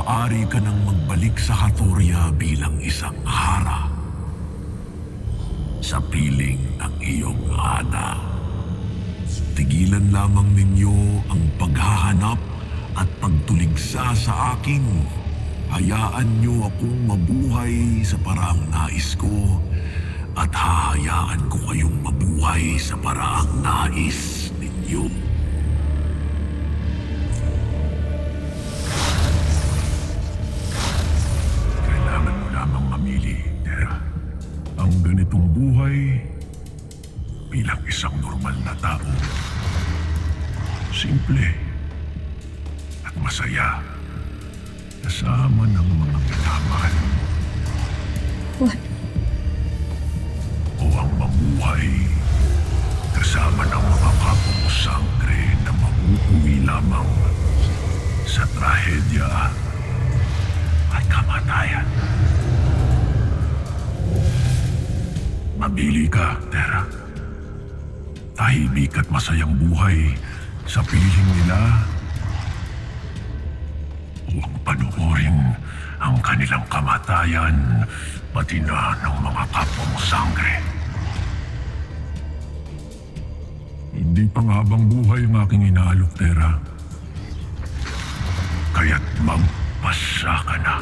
maaari ka nang magbalik sa Hatoria bilang isang hara sa piling ng iyong ana. Tigilan lamang ninyo ang paghahanap at pagtuligsa sa akin. Hayaan niyo akong mabuhay sa paraang nais ko at hahayaan ko kayong mabuhay sa paraang nais ninyo. Kailangan mo lamang mamili, Terra. Ang ganitong buhay bilang isang normal na tao. Simple at masaya kasama ng mga minamahal mo. What? O ang mabuhay kasama ng mga kapwa mo sangre na mauuwi lamang sa trahedya at kamatayan. Mamili ka, Terra. Tahimik at masayang buhay sa piling nila o ang panoorin ang kanilang kamatayan pati na ng mga kapwa mo sangre. Hindi pang habang buhay ang aking inaalok, Terra. Kaya't magpasya ka na.